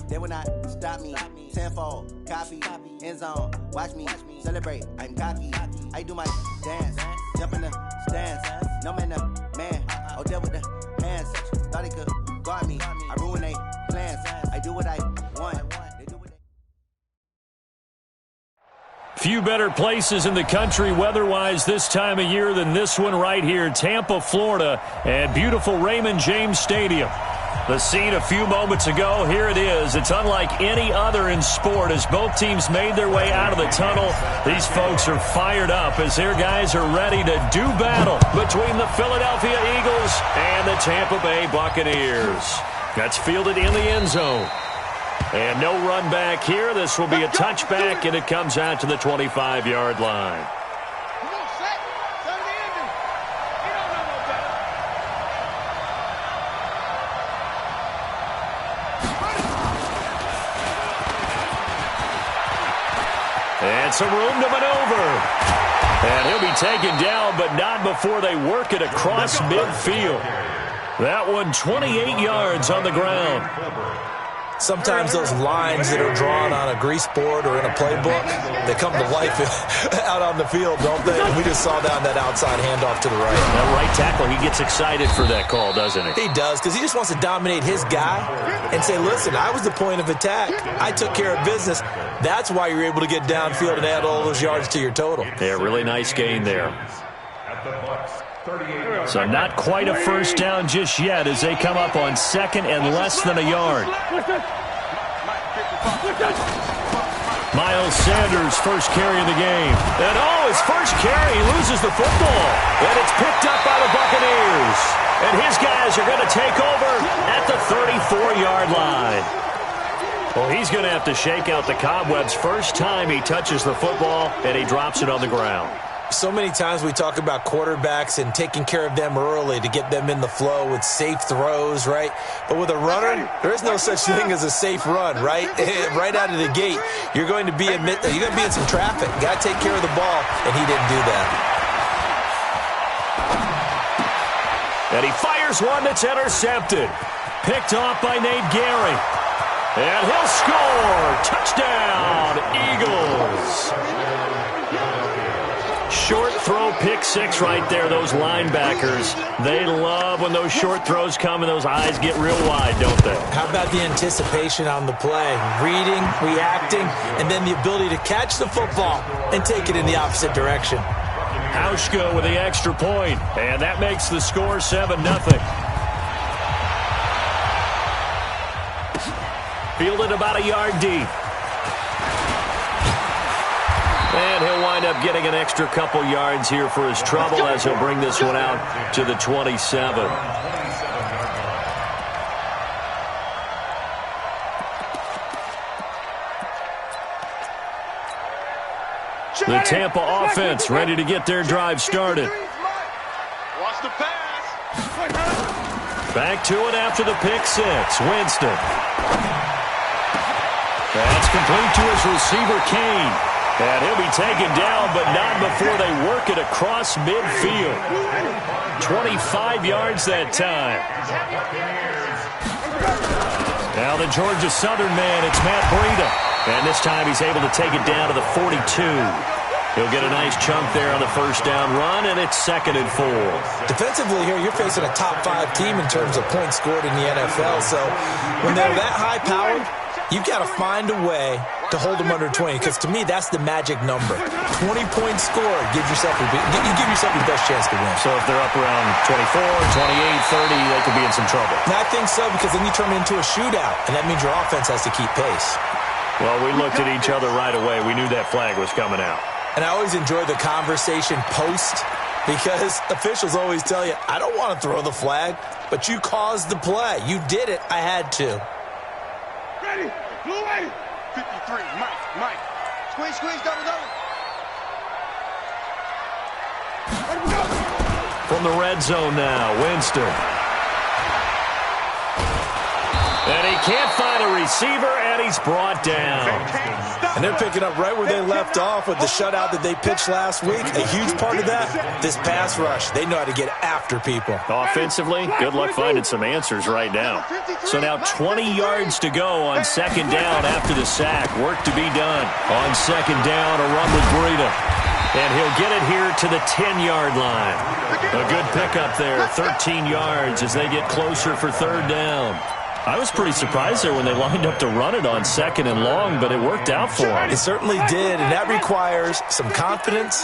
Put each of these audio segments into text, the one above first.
They will not stop me. Tenfold, copy, end zone. Watch me celebrate. I'm cocky. I do my dance, jump in the stands. No man, the man. Oh, deal with the hands. Thought he could guard me. I ruin they plans. I do what I want. They do what they. Few better places in the country weather-wise this time of year than this one right here, Tampa, Florida, and beautiful Raymond James Stadium. The scene a few moments ago, here it is. It's unlike any other in sport as both teams made their way out of the tunnel. These folks are fired up as their guys are ready to do battle between the Philadelphia Eagles and the Tampa Bay Buccaneers. That's fielded in the end zone. And no run back here. This will be a touchback, and it comes out to the 25-yard line. And some room to maneuver. And he'll be taken down, but not before they work it across midfield. That one 28 yards on the ground. Sometimes those lines that are drawn on a grease board or in a playbook, they come to life out on the field, don't they? We just saw that outside handoff to the right. That right tackle, he gets excited for that call, doesn't he? He does, because he just wants to dominate his guy and say, listen, I was the point of attack. I took care of business. That's why you're able to get downfield and add all those yards to your total. Yeah, really nice gain there. So not quite a first down just yet as they come up on second and less than a yard. Miles Sanders, first carry of the game. And his first carry, he loses the football. And it's picked up by the Buccaneers. And his guys are going to take over at the 34-yard line. Well, he's going to have to shake out the cobwebs first time he touches the football, and he drops it on the ground. So many times we talk about quarterbacks and taking care of them early to get them in the flow with safe throws, right? But with a runner, there is no such thing as a safe run, right? Right out of the gate, you're going to be in some traffic. Got to take care of the ball, and he didn't do that. And he fires one that's intercepted. Picked off by Nate Gary. And he'll score. Touchdown, Eagles. Short throw, pick six right there. Those linebackers, they love when those short throws come and those eyes get real wide, don't they? How about the anticipation on the play? Reading, reacting, and then the ability to catch the football and take it in the opposite direction. Hauschka with the extra point, and that makes the score 7-0. Fielded about a yard deep. And he'll wind up getting an extra couple yards here for his trouble as he'll bring this one out to the 27. The Tampa offense ready to get their drive started. Watch the pass. Back to it after the pick six. Winston. That's complete to his receiver, Kane. And he'll be taken down, but not before they work it across midfield. 25 yards that time. Now the Georgia Southern man, it's Matt Breida. And this time he's able to take it down to the 42. He'll get a nice chunk there on the first down run, and it's 2nd and 4. Defensively here, you're facing a top-5 team in terms of points scored in the NFL. So when they're that high-powered, you've got to find a way to hold them under 20, because to me, that's the magic number. 20 points scored, you give yourself your best chance to win. So if they're up around 24, 28, 30, they could be in some trouble. And I think so, because then you turn it into a shootout, and that means your offense has to keep pace. Well, we looked at each other right away. We knew that flag was coming out. And I always enjoy the conversation post, because officials always tell you, I don't want to throw the flag, but you caused the play. You did it. I had to. Ready. Blue way. 53. Mike. Squeeze. Double. From the red zone now, Winston. And he can't find a receiver, and he's brought down. And they're picking up right where they left off with the shutout that they pitched last week. A huge part of that, this pass rush. They know how to get after people. Offensively, good luck finding some answers right now. So now 20 yards to go on second down after the sack. Work to be done. On second down, a run with Breida. And he'll get it here to the 10-yard line. A good pickup there, 13 yards as they get closer for third down. I was pretty surprised there when they lined up to run it on second and long, but it worked out for them. It certainly did, and that requires some confidence,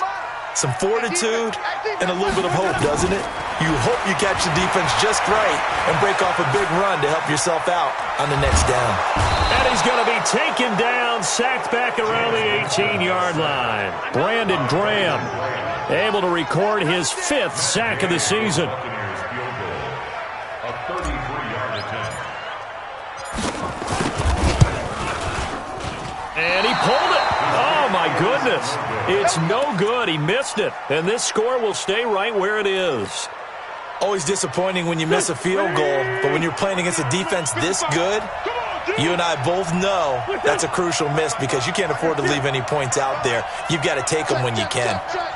some fortitude, and a little bit of hope, doesn't it? You hope you catch the defense just right and break off a big run to help yourself out on the next down. And he's going to be taken down, sacked back around the 18-yard line. Brandon Graham able to record his 5th sack of the season. And he pulled it. Oh, my goodness. It's no good. He missed it. And this score will stay right where it is. Always disappointing when you miss a field goal, but when you're playing against a defense this good, you and I both know that's a crucial miss because you can't afford to leave any points out there. You've got to take them when you can. Check.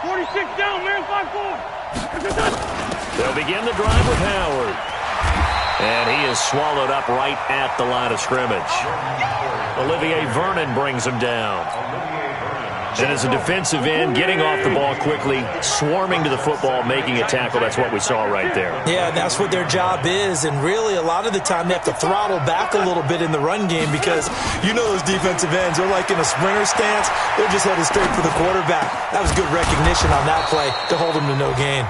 46 down, man, 5-4. They'll begin the drive with Howard. And he is swallowed up right at the line of scrimmage. Olivier Vernon brings him down. And as a defensive end, getting off the ball quickly, swarming to the football, making a tackle, that's what we saw right there. Yeah, that's what their job is. And really, a lot of the time, they have to throttle back a little bit in the run game because you know those defensive ends, they're like in a sprinter stance. They're just headed straight for the quarterback. That was good recognition on that play to hold him to no gain.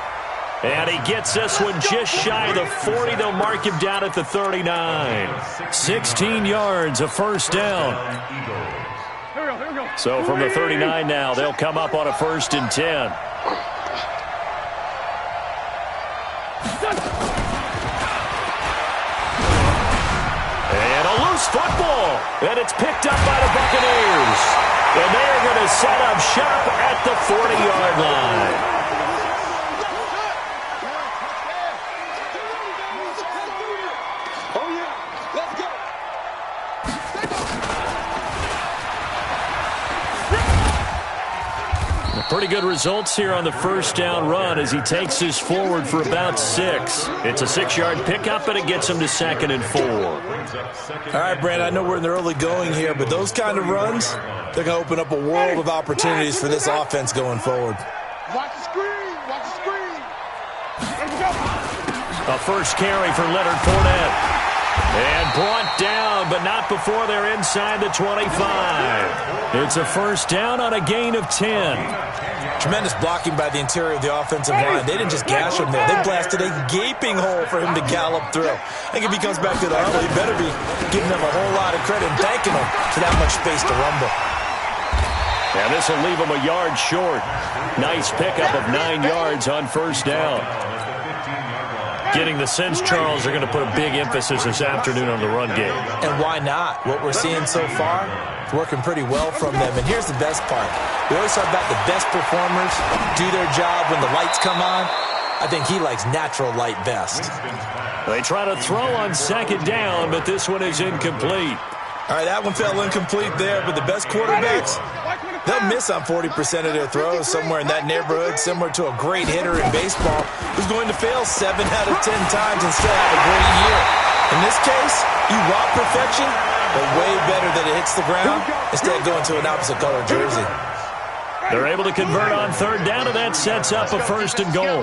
And he gets this one just shy of the 40. They'll mark him down at the 39. 16 yards, a first down. So from the 39 now, they'll come up on a 1st and 10. And a loose football. And it's picked up by the Buccaneers. And they're going to set up shop at the 40-yard line. Pretty good results here on the first down run as he takes this forward for about 6. It's a 6-yard pickup, and it gets him to 2nd and 4. All right, Brand, I know we're in the early going here, but those kind of runs, they're going to open up a world of opportunities for this offense going forward. Watch the screen. A first carry for Leonard Fournette. And brought down, but not before they're inside the 25. It's a first down on a gain of 10. Tremendous blocking by the interior of the offensive line. They didn't just gash him there. They blasted a gaping hole for him to gallop through. I think if he comes back to the huddle, he better be giving them a whole lot of credit and thanking them for that much space to rumble. And this will leave him a yard short. Nice pickup of 9 yards on first down. Getting the sense, Charles, are going to put a big emphasis this afternoon on the run game. And why not? What we're seeing so far is working pretty well from them. And here's the best part. We always talk about the best performers do their job when the lights come on. I think he likes natural light best. They try to throw on second down, but this one is incomplete. All right, that one fell incomplete there, but the best quarterbacks, they'll miss on 40% of their throws, somewhere in that neighborhood, similar to a great hitter in baseball who's going to fail 7 out of 10 times and still have a great year. In this case, you want perfection, but way better that it hits the ground instead of going to an opposite color jersey. They're able to convert on third down, and that sets up a 1st and goal.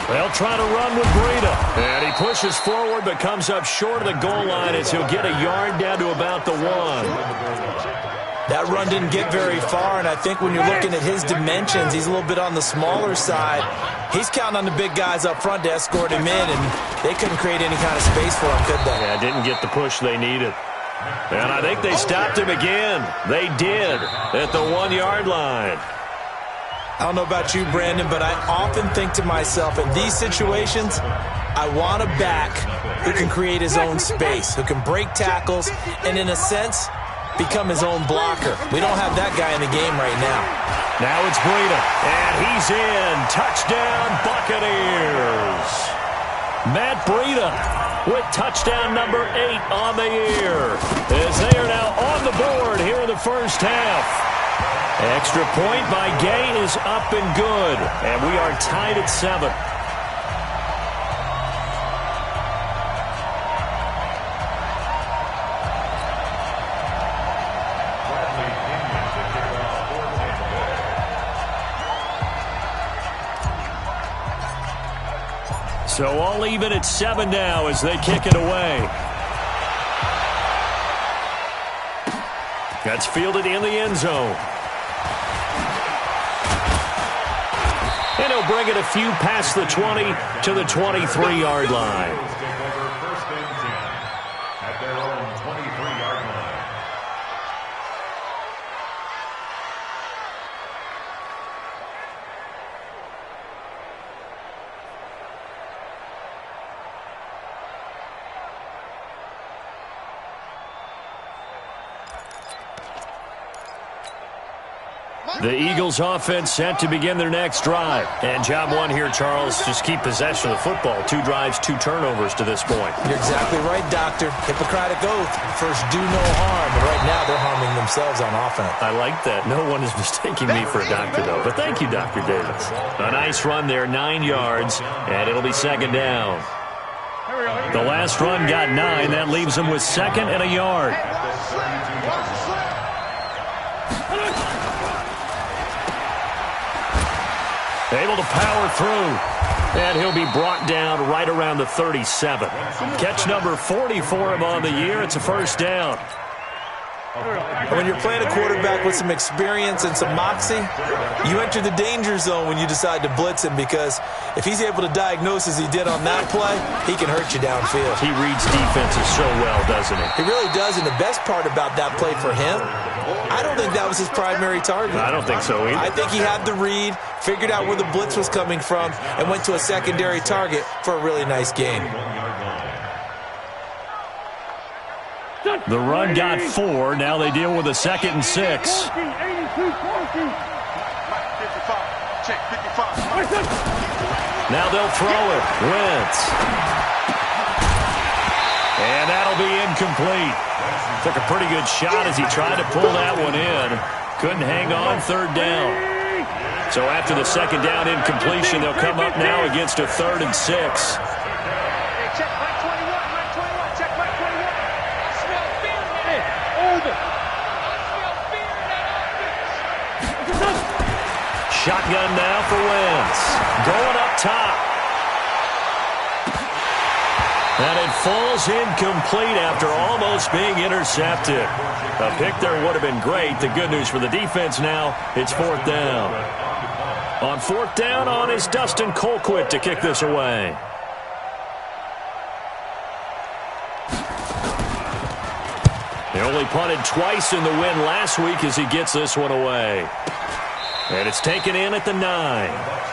They'll try to run with Breida. And he pushes forward but comes up short of the goal line as he'll get a yard down to about the 1. That run didn't get very far, and I think when you're looking at his dimensions, he's a little bit on the smaller side. He's counting on the big guys up front to escort him in, and they couldn't create any kind of space for him, could they? Yeah, didn't get the push they needed. And I think they stopped him again. They did at the 1-yard line. I don't know about you, Brandon, but I often think to myself, in these situations, I want a back who can create his own space, who can break tackles, and in a sense, become his own blocker. We don't have that guy in the game right now. Now it's Breida, and he's in. Touchdown, Buccaneers. Matt Breida with touchdown number 8 on the year, as they are now on the board here in the first half. Extra point by Gay is up and good, and we are tied at 7. So all even at 7 now as they kick it away. That's fielded in the end zone. And he'll bring it a few past the 20 to the 23-yard line. First and 10 at their own 23-yard line. The Eagles offense set to begin their next drive. And job one here, Charles, just keep possession of the football. 2 drives, 2 turnovers to this point. You're exactly right, Doctor. Hippocratic oath. First, do no harm. And right now, they're harming themselves on offense. I like that. No one is mistaking me for a doctor, though. But thank you, Dr. Davis. A nice run there, 9 yards, and it'll be second down. The last run got 9. That leaves them with 2nd and a yard. Able to power through. And he'll be brought down right around the 37. Catch number 40 for him on the year. It's a first down. When you're playing a quarterback with some experience and some moxie, you enter the danger zone when you decide to blitz him, because if he's able to diagnose as he did on that play, he can hurt you downfield. He reads defenses so well, doesn't he? He really does, and the best part about that play for him, I don't think that was his primary target. I don't think so either. I think he had the read, figured out where the blitz was coming from, and went to a secondary target for a really nice game. The run got 4. Now they deal with a 2nd and 6. Now they'll throw it. Wentz. And that'll be incomplete. Took a pretty good shot as he tried to pull that one in. Couldn't hang on, 3rd down. So after the 2nd down incompletion, they'll come up now against a 3rd and 6. Shotgun now for Wentz. Going up top. And it falls incomplete after almost being intercepted. A pick there would have been great. The good news for the defense now, it's 4th down. On 4th down on is Dustin Colquitt to kick this away. He only punted twice in the win last week as he gets this one away. And it's taken in at the 9.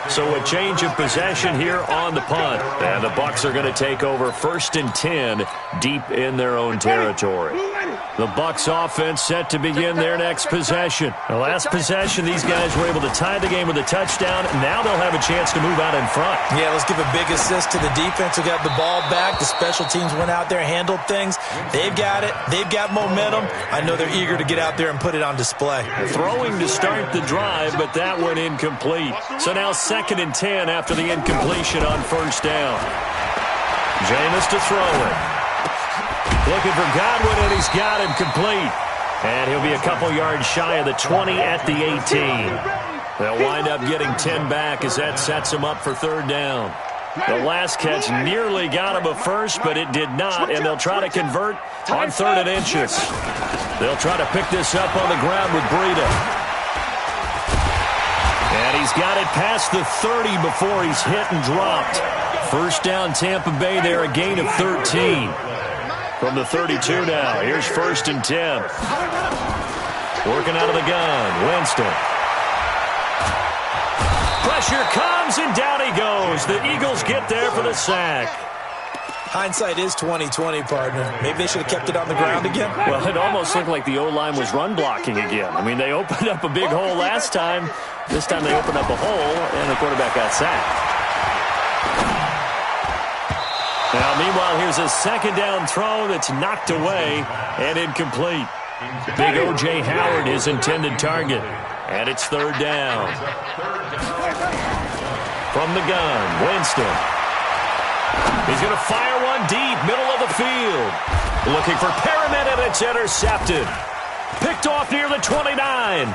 So a change of possession here on the punt. And the Bucs are going to take over 1st and 10 deep in their own territory. The Bucs offense set to begin their next possession. The last possession, these guys were able to tie the game with a touchdown. Now they'll have a chance to move out in front. Yeah, let's give a big assist to the defense who got the ball back. The special teams went out there, handled things. They've got it. They've got momentum. I know they're eager to get out there and put it on display. Throwing to start the drive, but that went incomplete. So now 2nd and 10 after the incompletion on 1st down. Jameis to throw it. Looking for Godwin, and he's got him complete. And he'll be a couple yards shy of the 20 at the 18. They'll wind up getting 10 back as that sets them up for 3rd down. The last catch nearly got him a first, but it did not, and they'll try to convert on 3rd and inches. They'll try to pick this up on the ground with Breida. And he's got it past the 30 before he's hit and dropped. First down Tampa Bay there, a gain of 13. From the 32 now, here's 1st and 10. Working out of the gun, Winston. Pressure comes, and down he goes. The Eagles get there for the sack. Hindsight is 20/20, partner. Maybe they should have kept it on the ground again. Well, it almost looked like the O-line was run blocking again. I mean, they opened up a big hole last time. This time they opened up a hole, and the quarterback got sacked. Now, meanwhile, here's a second down throw that's knocked away and incomplete. Big O.J. Howard, his intended target. And it's third down. From the gun, Winston. He's going to fire one deep, middle of the field. Looking for Perriman, and it's intercepted. Picked off near the 29.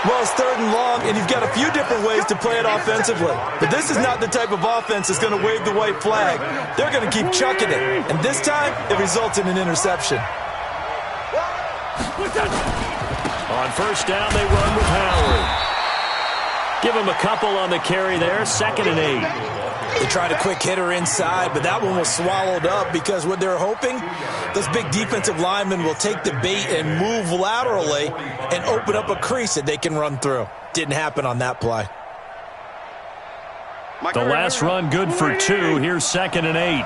Well, it's third and long, and you've got a few different ways to play it offensively. But this is not the type of offense that's going to wave the white flag. They're going to keep chucking it. And this time, it results in an interception. On first down, they run with Howard. Give him a couple on the carry there, 2nd and 8. They tried a quick hitter inside, but that one was swallowed up because what they're hoping, those big defensive linemen will take the bait and move laterally and open up a crease that they can run through. Didn't happen on that play. The last run good for 2. Here's 2nd and 8.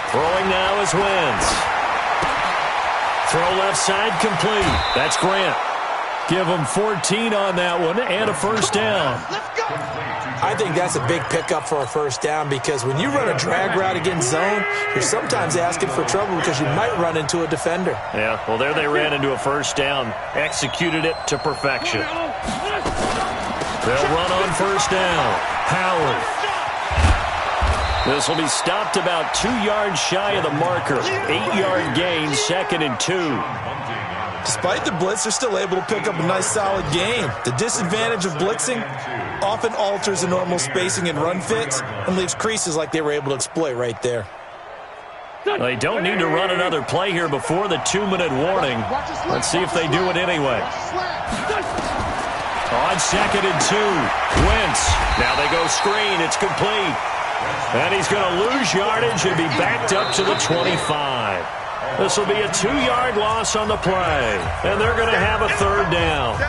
Throwing now is Wentz. Throw left side complete. That's Grant. Give him 14 on that one and a first down. I think that's a big pickup for a first down because when you run a drag route against zone, you're sometimes asking for trouble because you might run into a defender. Yeah, well, there they ran into a first down. Executed it to perfection. They'll run on first down. Howard. This will be stopped about 2 yards shy of the marker. 8-yard gain, 2nd and 2. Despite the blitz, they're still able to pick up a nice solid gain. The disadvantage of blitzing often alters the normal spacing and run fits and leaves creases like they were able to exploit right there. They don't need to run another play here before the 2-minute warning. Let's see if they do it anyway. On 2nd and 2, Wentz. Now they go screen. It's complete. And he's going to lose yardage and be backed up to the 25. This will be a 2-yard loss on the play. And they're going to have a third down.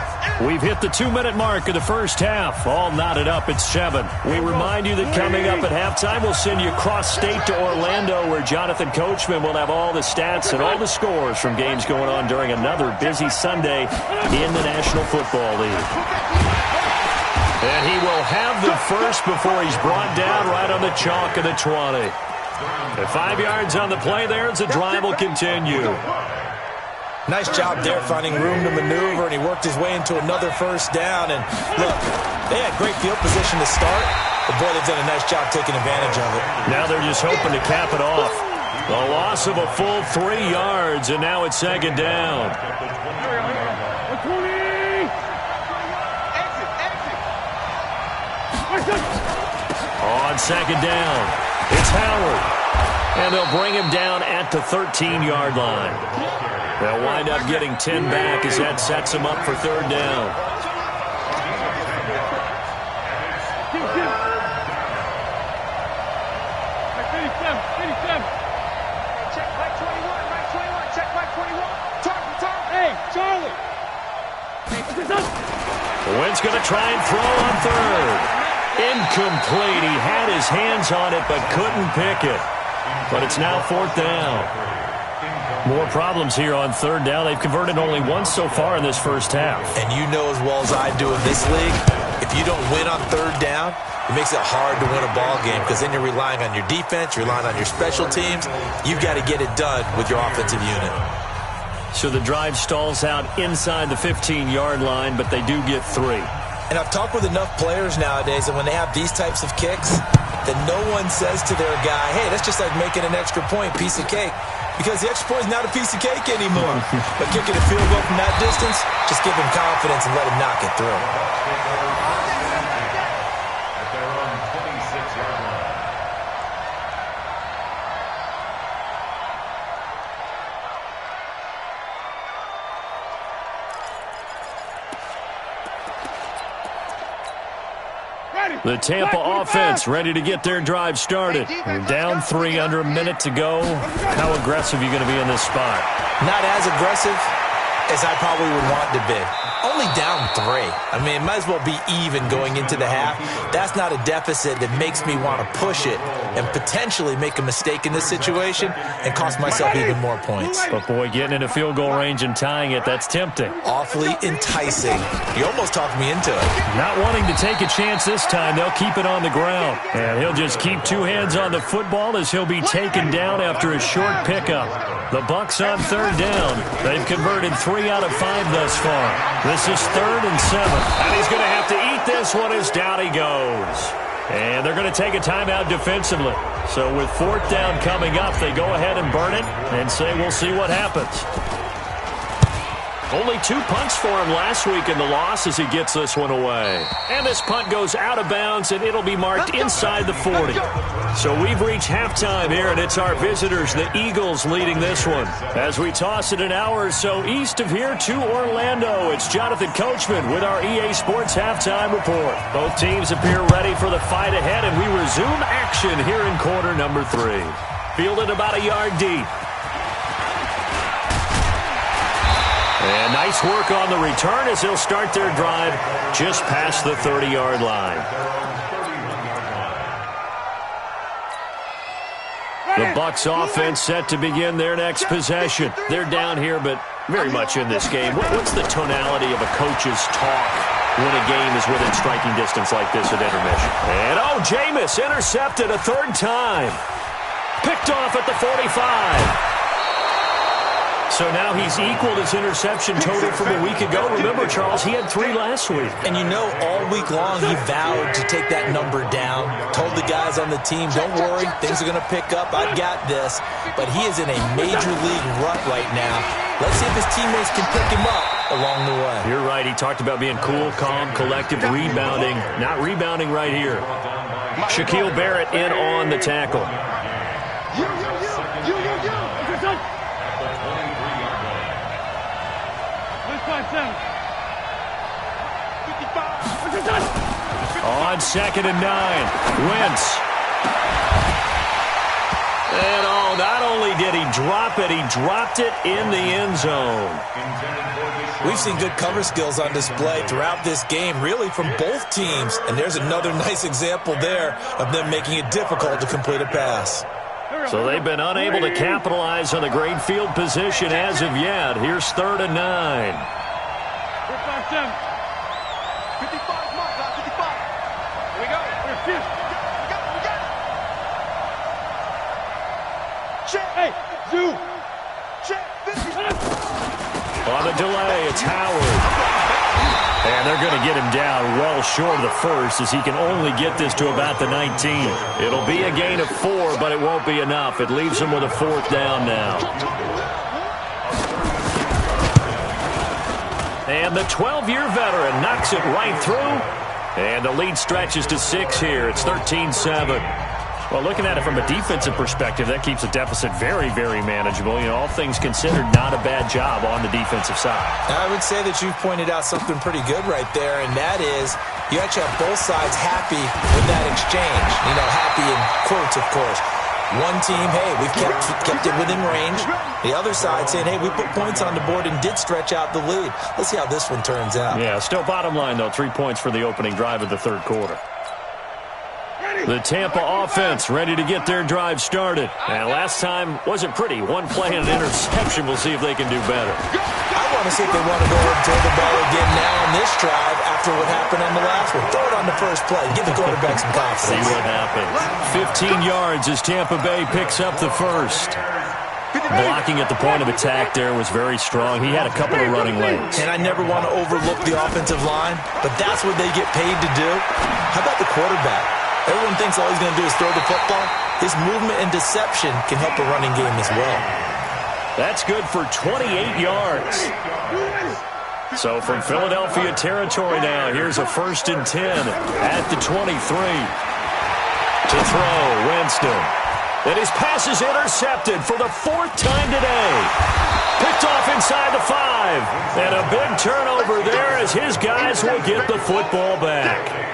We've hit the 2-minute mark of the first half. All knotted up at 7. We remind you that coming up at halftime, we'll send you cross-state to Orlando, where Jonathan Coachman will have all the stats and all the scores from games going on during another busy Sunday in the National Football League. And he will have the first before he's brought down right on the chalk of the 20. At 5 yards on the play there as the drive will continue. Nice job there finding room to maneuver, and he worked his way into another first down. And look, they had great field position to start, but boy, they've done a nice job taking advantage of it. Now they're just hoping to cap it off. The loss of a full 3 yards, and now it's 2nd down. On 2nd down, it's Howard. And they'll bring him down at the 13-yard line. They'll wind up getting 10 back as that sets him up for third down. Check right 21, right 21, check right 21. Talk. Hey, Charlie. Wentz going to try and throw on third. Incomplete. He had his hands on it but couldn't pick it. But it's now 4th down. More problems here on third down. They've converted only once so far in this first half. And you know as well as I do in this league, if you don't win on third down, it makes it hard to win a ball game because then you're relying on your defense, you're relying on your special teams. You've got to get it done with your offensive unit. So the drive stalls out inside the 15-yard line, but they do get 3. And I've talked with enough players nowadays that when they have these types of kicks, that no one says to their guy, hey, that's just like making an extra point, piece of cake. Because the extra point is not a piece of cake anymore. But kicking a field goal from that distance, just give him confidence and let him knock it through. At their own 26-yard line. The Tampa offense ready to get their drive started. We're down 3 under a minute to go. How aggressive are you going to be in this spot? Not as aggressive, as I probably would want to be. Only down 3. I mean, it might as well be even going into the half. That's not a deficit that makes me want to push it and potentially make a mistake in this situation and cost myself even more points. But, boy, getting into field goal range and tying it, that's tempting. Awfully enticing. You almost talked me into it. Not wanting to take a chance this time, they'll keep it on the ground. And he'll just keep 2 hands on the football as he'll be taken down after a short pickup. The Bucs on 3rd down. They've converted 3 out of 5 thus far. This is 3rd and 7. And he's going to have to eat this one as down he goes. And they're going to take a timeout defensively. So with 4th down coming up, they go ahead and burn it and say we'll see what happens. Only 2 punts for him last week in the loss as he gets this one away. And this punt goes out of bounds, and it'll be marked inside the 40. So we've reached halftime here, and it's our visitors, the Eagles, leading this one. As we toss it an hour or so east of here to Orlando, it's Jonathan Coachman with our EA Sports Halftime Report. Both teams appear ready for the fight ahead, and we resume action here in quarter number 3. Fielded about a yard deep. And nice work on the return as they'll start their drive just past the 30-yard line. The Bucs offense set to begin their next possession. They're down here, but very much in this game. What's the tonality of a coach's talk when a game is within striking distance like this at intermission? And, Jameis intercepted a 3rd time. Picked off at the 45. So now he's equaled his interception total from a week ago. Remember, Charles, he had 3 last week. And all week long he vowed to take that number down. Told the guys on the team, don't worry, things are going to pick up. I've got this. But he is in a major league rut right now. Let's see if his teammates can pick him up along the way. You're right. He talked about being cool, calm, collective, rebounding. Not rebounding right here. Shaquille Barrett in on the tackle. On 2nd and 9, Wentz. And not only did he drop it, he dropped it in the end zone. We've seen good cover skills on display throughout this game, really from both teams. And there's another nice example there of them making it difficult to complete a pass. So they've been unable to capitalize on the great field position as of yet. Here's 3rd and 9. 55, mark, 55. Here we go. We got it. Check. Hey, zoom. Check. On the delay, it's Howard. And they're going to get him down well short of the 1st as he can only get this to about the 19. It'll be a gain of 4, but it won't be enough. It leaves him with a 4th down now. And the 12-year veteran knocks it right through. And the lead stretches to 6 here. It's 13-7. Well, looking at it from a defensive perspective, that keeps the deficit very, very manageable. All things considered, not a bad job on the defensive side. I would say that you've pointed out something pretty good right there, and that is you actually have both sides happy with that exchange. Happy in quotes, of course. One team, hey, we've kept it within range. The other side saying, hey, we put points on the board and did stretch out the lead. Let's see how this one turns out. Yeah, still bottom line, though, 3 points for the opening drive of the 3rd quarter. The Tampa offense ready to get their drive started. And last time wasn't pretty. 1 play and an interception. We'll see if they can do better. I want to see if they want to go and throw the ball again now on this drive after what happened on the last one. Throw it on the first play. Give the quarterback some confidence. See what happens. 15 yards as Tampa Bay picks up the 1st. Blocking at the point of attack there was very strong. He had a couple of running lanes. And I never want to overlook the offensive line, but that's what they get paid to do. How about the quarterback? Everyone thinks all he's going to do is throw the football. His movement and deception can help a running game as well. That's good for 28 yards. So from Philadelphia territory now, here's a 1st and 10 at the 23. To throw, Winston. And his pass is intercepted for the 4th time today. Picked off inside the 5. And a big turnover there as his guys will get the football back.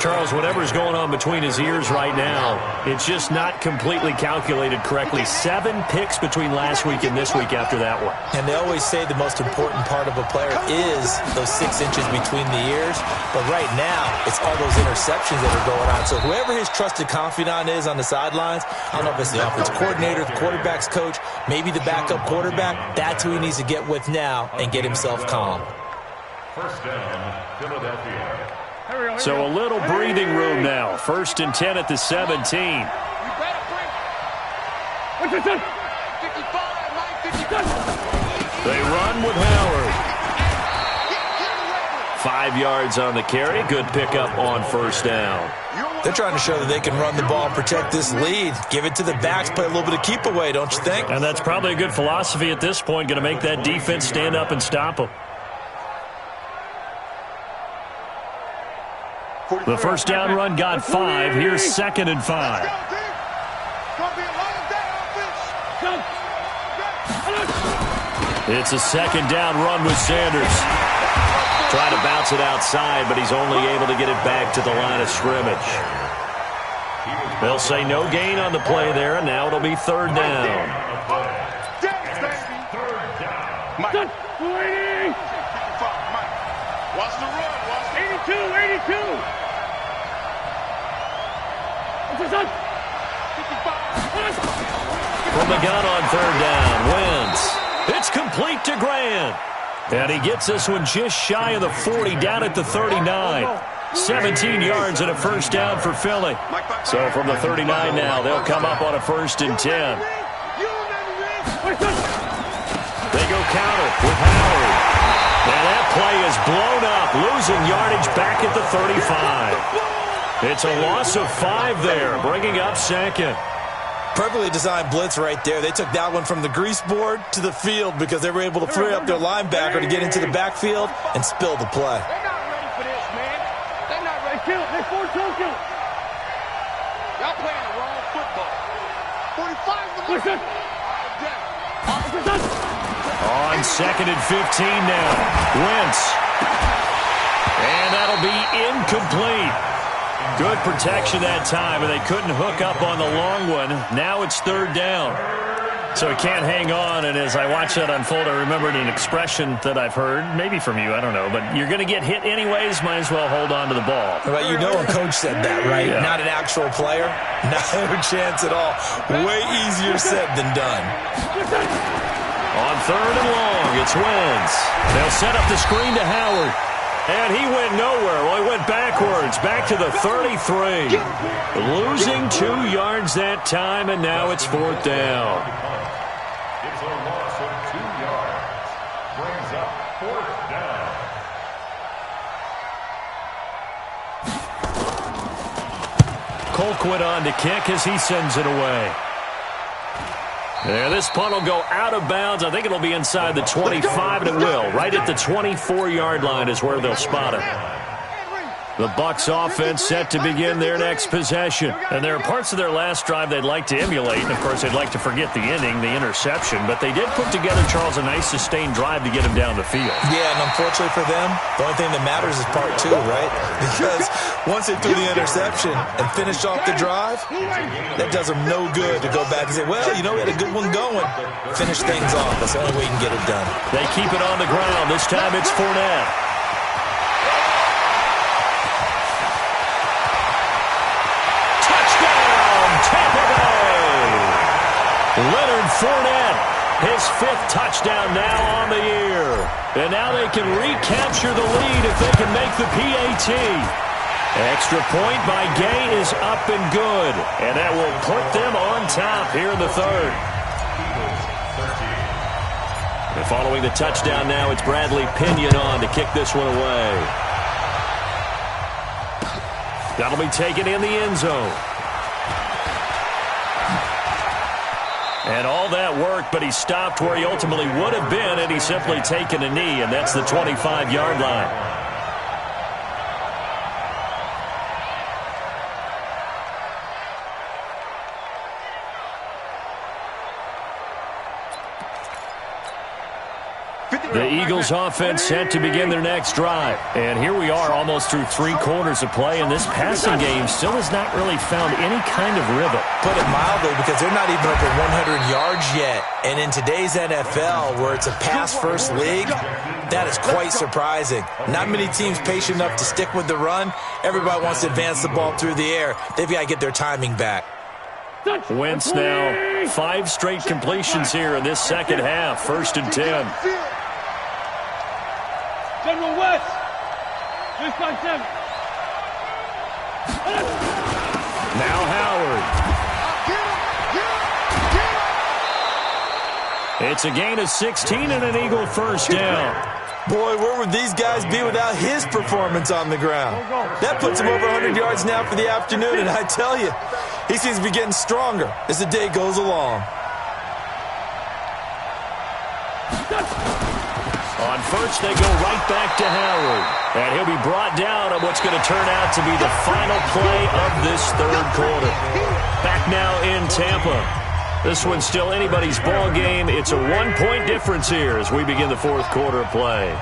Charles, whatever's going on between his ears right now, it's just not completely calculated correctly. 7 picks between last week and this week after that one. And they always say the most important part of a player is those 6 inches between the ears. But right now, it's all those interceptions that are going on. So whoever his trusted confidant is on the sidelines, I don't know if it's the offensive coordinator, the quarterback's coach, maybe the backup quarterback, that's who he needs to get with now and get himself calm. First down, Philadelphia. So a little breathing room now. 1st and 10 at the 17. They run with Howard. 5 yards on the carry. Good pickup on 1st down. They're trying to show that they can run the ball and protect this lead. Give it to the backs, play a little bit of keep away, don't you think? And that's probably a good philosophy at this point. Going to make that defense stand up and stop them. The 1st down run got 5. Here's 2nd and 5. It's a 2nd down run with Sanders. Trying to bounce it outside, but he's only able to get it back to the line of scrimmage. They'll say no gain on the play there, and now it'll be 3rd down. Watch the run. 82. From the gun on 3rd down, Wentz. It's complete to Grant. And he gets this one just shy of the 40, down at the 39. 17 yards and a 1st down for Philly. So from the 39 now, they'll come up on a 1st and 10. They go counter with Howard. And that play is blown up, losing yardage back at the 35. It's a loss of 5 there, bringing up 2nd. Perfectly designed blitz right there. They took that one from the grease board to the field because they were able to free up their linebacker to get into the backfield and spill the play. They're not ready for this, man. They're not ready. Kill it. They're 4-2. Y'all playing the wrong football. 45 to On 2nd and 15 now. Wentz. And that'll be incomplete. Good protection that time, and they couldn't hook up on the long one. Now it's 3rd down. So he can't hang on, and as I watch that unfold, I remembered an expression that I've heard, maybe from you, I don't know, but you're going to get hit anyways, might as well hold on to the ball. Well, you know a coach said that, right? Yeah. Not an actual player. No chance at all. Way easier said than done. On 3rd and long, it's Wentz. They'll set up the screen to Howard. And he went nowhere. Well, he went backwards, back to the 33. Losing 2 yards that time, and now it's 4th down. It's a loss of 2 yards. Brings up 4th down. Colquitt on to kick as he sends it away. Yeah, this punt will go out of bounds. I think it'll be inside the 25, and it will. Right at the 24-yard line is where they'll spot it. The Bucs offense set to begin their next possession. And there are parts of their last drive they'd like to emulate. And, of course, they'd like to forget the inning, the interception. But they did put together, Charles, a nice sustained drive to get him down the field. Yeah, and unfortunately for them, the only thing that matters is part 2, right? Because once they threw the interception and finished off the drive, that does them no good to go back and say, well, you know, we had a good one going. Finish things off. That's the only way you can get it done. They keep it on the ground. This time it's Fournette. Leonard Fournette, his 5th touchdown now on the year. And now they can recapture the lead if they can make the PAT. Extra point by Gay is up and good. And that will put them on top here in the 3rd. And following the touchdown now, it's Bradley Pinion on to kick this one away. That'll be taken in the end zone. And all that worked, but he stopped where he ultimately would have been had he simply taken a knee, and that's the 25-yard line. The Eagles offense set to begin their next drive. And here we are almost through 3 quarters of play, and this passing game still has not really found any kind of rhythm. Put it mildly, because they're not even over 100 yards yet. And in today's NFL, where it's a pass-first league, that is quite surprising. Not many teams patient enough to stick with the run. Everybody wants to advance the ball through the air. They've got to get their timing back. Wentz now 5 straight completions here in this second half. 1st and 10. General West, 6-7. Now Howard. It's a gain of 16 and an Eagle first down. Boy, where would these guys be without his performance on the ground? That puts him over 100 yards now for the afternoon, and I tell you, he seems to be getting stronger as the day goes along. On first, they go right back to Howard. And he'll be brought down on what's going to turn out to be the final play of this 3rd quarter. Back now in Tampa. This one's still anybody's ball game. It's a 1-point difference here as we begin the 4th quarter of play.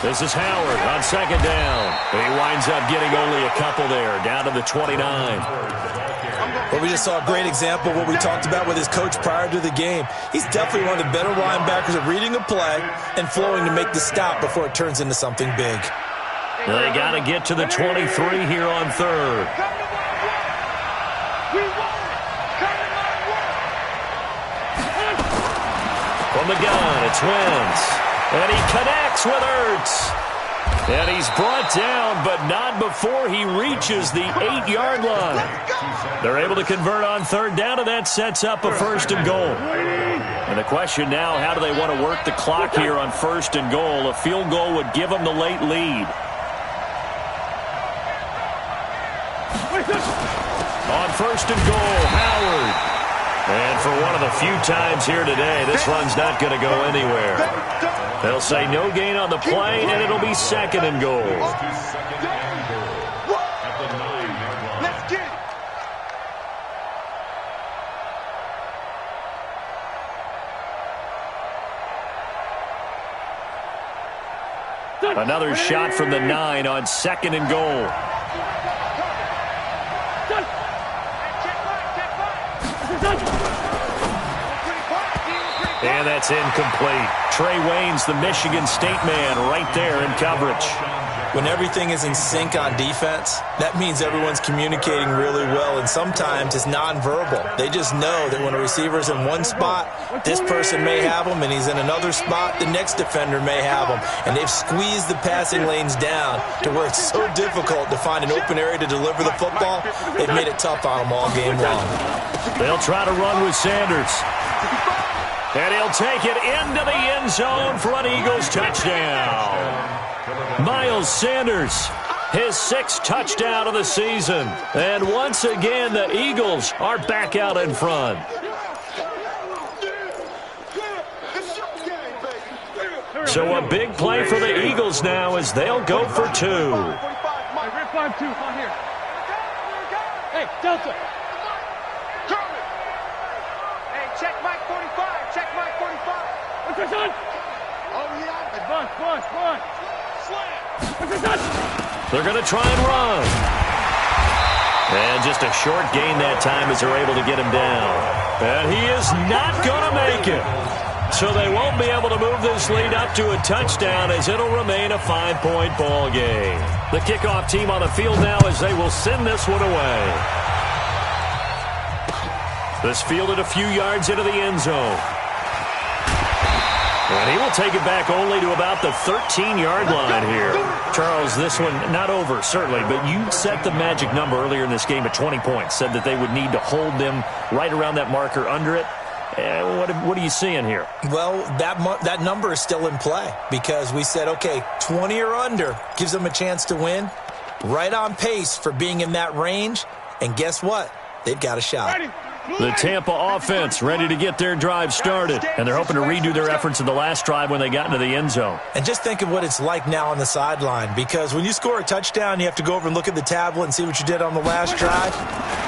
This is Howard on 2nd down. He winds up getting only a couple there, down to the 29. Well, we just saw a great example of what we talked about with his coach prior to the game. He's definitely one of the better linebackers at reading a play and flowing to make the stop before it turns into something big. They got to get to the 23 here on 3rd. From the gun, it's Wentz. And he connects with Ertz. And he's brought down, but not before he reaches the 8-yard line. They're able to convert on 3rd down, and that sets up a 1st and goal. And the question now, how do they want to work the clock here on 1st and goal? A field goal would give them the late lead. On 1st and goal, Howard. And for one of the few times here today, this run's not going to go anywhere. They'll say no gain on the play, and it'll be 2nd and goal. Another shot from the 9 on 2nd and goal. And that's incomplete. Trey Wayne's the Michigan State man right there in coverage. When everything is in sync on defense, that means everyone's communicating really well, and sometimes it's nonverbal. They just know that when a receiver's in one spot, this person may have him, and he's in another spot, the next defender may have him. And they've squeezed the passing lanes down to where it's so difficult to find an open area to deliver the football. They've made it tough on them all game long. They'll try to run with Sanders. And he'll take it into the end zone for an Eagles touchdown. Miles Sanders, his 6th touchdown of the season. And once again, the Eagles are back out in front. So a big play for the Eagles now as they'll go for 2. Hey, Delta. Check Mike 45. Check Mike 45. What's your son? Oh, yeah. Bunch. Slam. What's your son? They're going to try and run. And just a short gain that time as they're able to get him down. And he is not going to make it. So they won't be able to move this lead up to a touchdown as it'll remain a 5-point ball game. The kickoff team on the field now as they will send this one away. This fielded a few yards into the end zone. And he will take it back only to about the 13-yard line here. Charles, this one not over, certainly, but you set the magic number earlier in this game at 20 points, said that they would need to hold them right around that marker under it. What are you seeing here? Well, that number is still in play because we said, okay, 20 or under gives them a chance to win. Right on pace for being in that range. And guess what? They've got a shot. The Tampa offense ready to get their drive started. And they're hoping to redo their efforts in the last drive when they got into the end zone. And just think of what it's like now on the sideline. Because when you score a touchdown, you have to go over and look at the tablet and see what you did on the last drive.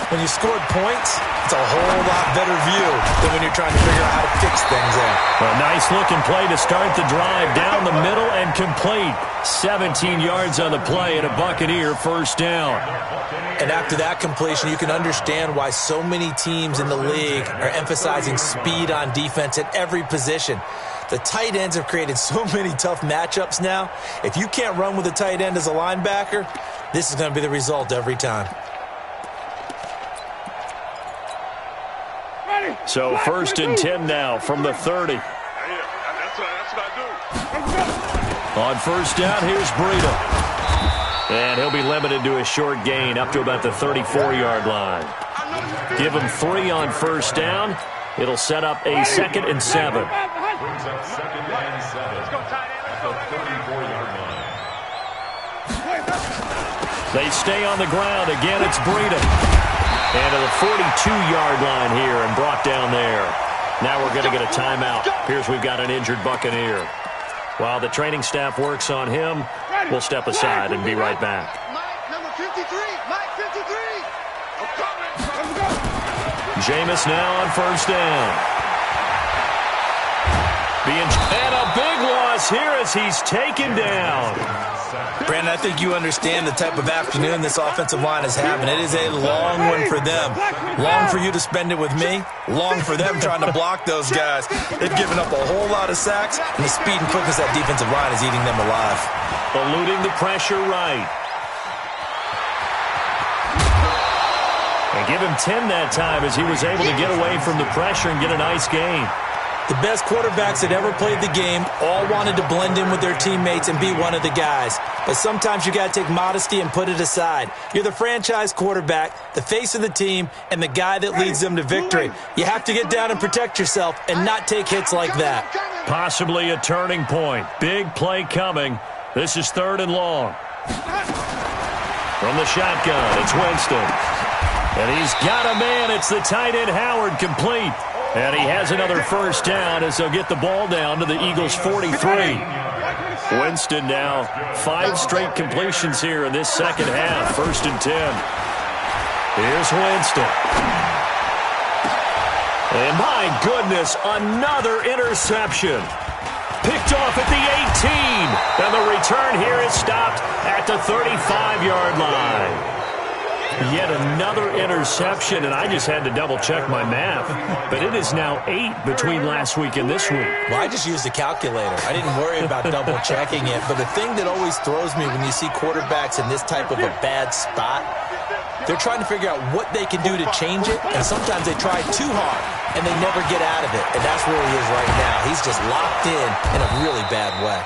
when you scored points, it's a whole lot better view than when you're trying to figure out how to fix things there. A nice-looking play to start the drive. Down the middle and complete. 17 yards on the play and a Buccaneer first down. And after that completion, you can understand why so many teams in the league are emphasizing speed on defense at every position. The tight ends have created so many tough matchups now. If you can't run with a tight end as a linebacker, this is going to be the result every time. So first and 10 now from the 30. That's what I do. On first down, here's Breida. And he'll be limited to a short gain up to about the 34-yard line. Give him 3 on first down. It'll set up a 2nd and 7. Brings up 2nd and 7 at the 34-yard line. They stay on the ground. Again, it's Breida. And to the 42-yard line here and brought down there. Now we're going to get a timeout. Appears we've got an injured Buccaneer. While the training staff works on him, we'll step aside and be right back. Mike, number 53. Mike, 53. I'm coming. Jameis now on first down. And a big loss here as he's taken down. Brandon, I think you understand the type of afternoon this offensive line is having. It is a long one for them. Long for you to spend it with me. Long for them trying to block those guys. They've given up a whole lot of sacks, and the speed and quickness of that defensive line is eating them alive. Eluding the pressure right. And give him 10 that time as he was able to get away from the pressure and get a nice gain. The best quarterbacks that ever played the game all wanted to blend in with their teammates and be one of the guys. But sometimes you got to take modesty and put it aside. You're the franchise quarterback, the face of the team, and the guy that leads them to victory. You have to get down and protect yourself and not take hits like that. Possibly a turning point. Big play coming. This is 3rd and long. From the shotgun, it's Winston. And he's got a man. It's the tight end Howard, complete. And he has another first down as they'll get the ball down to the Eagles' 43. Winston now 5 straight completions here in this second half. 1st and 10. Here's Winston. And my goodness, another interception. Picked off at the 18. And the return here is stopped at the 35-yard line. Yet another interception, and I just had to double-check my math. But it is now 8 between last week and this week. Well, I just used a calculator. I didn't worry about double-checking it. But the thing that always throws me when you see quarterbacks in this type of a bad spot, they're trying to figure out what they can do to change it, and sometimes they try too hard, and they never get out of it. And that's where he is right now. He's just locked in a really bad way.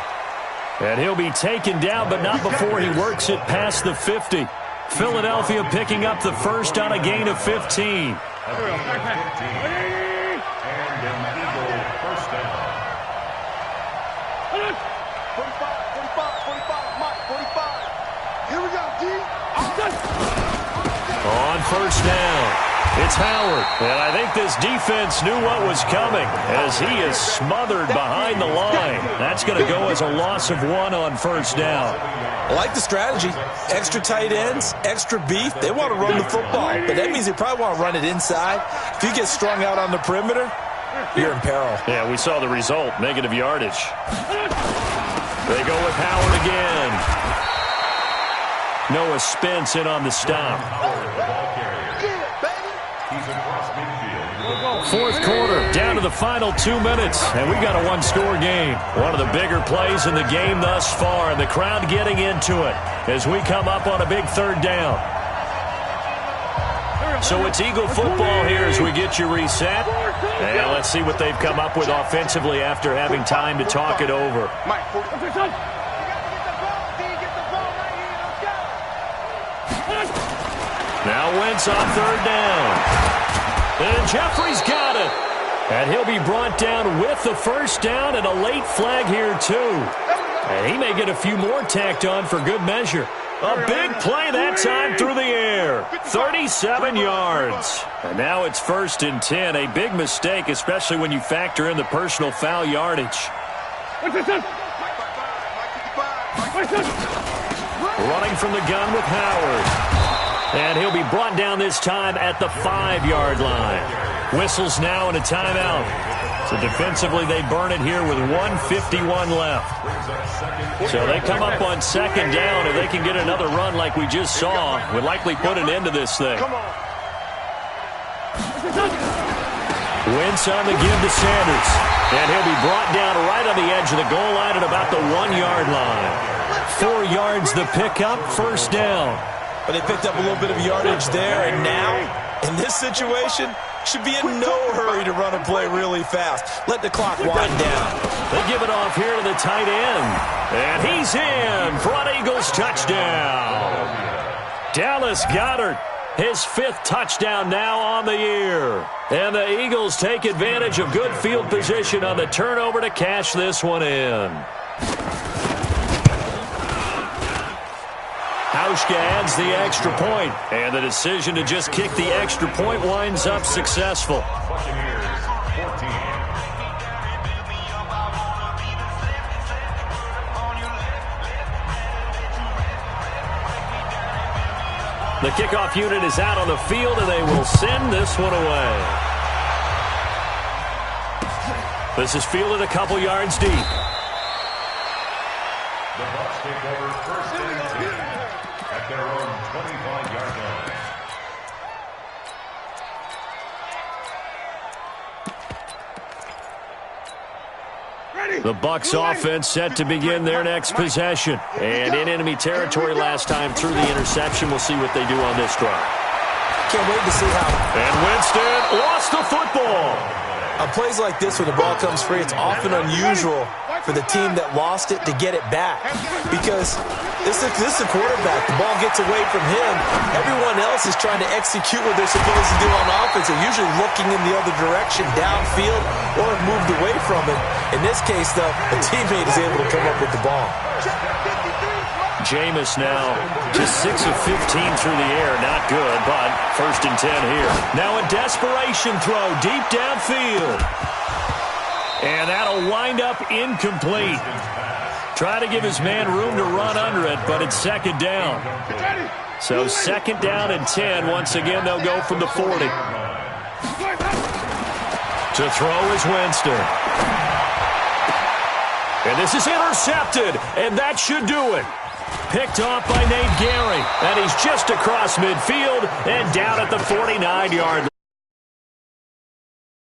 And he'll be taken down, but not before he works it past the 50. Philadelphia picking up the first on a gain of 15. And an Eagle first down. 45, Mike, 45. Here we go, D. On first down, it's Howard. And I think this defense knew what was coming as he is smothered behind the line. That's going to go as a loss of 1 on first down. I like the strategy. Extra tight ends, extra beef. They want to run the football, but that means they probably want to run it inside. If you get strung out on the perimeter, you're in peril. Yeah, we saw the result, negative yardage. They go with Howard again. Noah Spence in on the stop. He's across midfield. 4th quarter, down to the final 2 minutes, and we've got a 1-score game. One of the bigger plays in the game thus far, and the crowd getting into it as we come up on a big 3rd down. So it's Eagle football here as we get you reset. And let's see what they've come up with offensively after having time to talk it over. Now Wentz on 3rd down. And Jeffrey's got it. And he'll be brought down with the first down and a late flag here, too. And he may get a few more tacked on for good measure. A big play that time through the air. 37 yards. And now it's 1st and 10. A big mistake, especially when you factor in the personal foul yardage. Running from the gun with Howard. And he'll be brought down this time at the 5-yard line. Whistles now and a timeout. So defensively, they burn it here with 1:51 left. So they come up on second down. If they can get another run like we just saw, would likely put an end to this thing. Wentz on the give to Sanders. And he'll be brought down right on the edge of the goal line at about the 1-yard line. 4 yards the pickup, first down. But they picked up a little bit of yardage there, and now, in this situation, should be in no hurry to run a play really fast. Let the clock wind down. They give it off here to the tight end. And he's in for an Eagles touchdown. Dallas Goedert, his 5th touchdown now on the year. And the Eagles take advantage of good field position on the turnover to cash this one in. Hauschka adds the extra point, and the decision to just kick the extra point winds up successful. The kickoff unit is out on the field, and they will send this one away. This is fielded a couple yards deep. The Bucs take over first and 10 at their own 25-yard line. The Bucs offense set to begin their next possession. And in enemy territory last time through the interception. We'll see what they do on this drive. Can't wait to see how. And Winston lost the football. On plays like this where the ball comes free, it's often unusual for the team that lost it to get it back. Because this is a quarterback. The ball gets away from him. Everyone else is trying to execute what they're supposed to do on offense. They're usually looking in the other direction, downfield, or moved away from it. In this case, though, the teammate is able to come up with the ball. Jameis now just 6 of 15 through the air. Not good, but first and 10 here. Now a desperation throw deep downfield. And that'll wind up incomplete. Try to give his man room to run under it, but it's second down. So second down and 10. Once again, they'll go from the 40. To throw is Winston. And this is intercepted, and that should do it. Picked off by Nate Gehring, and he's just across midfield and down at the 49-yard line.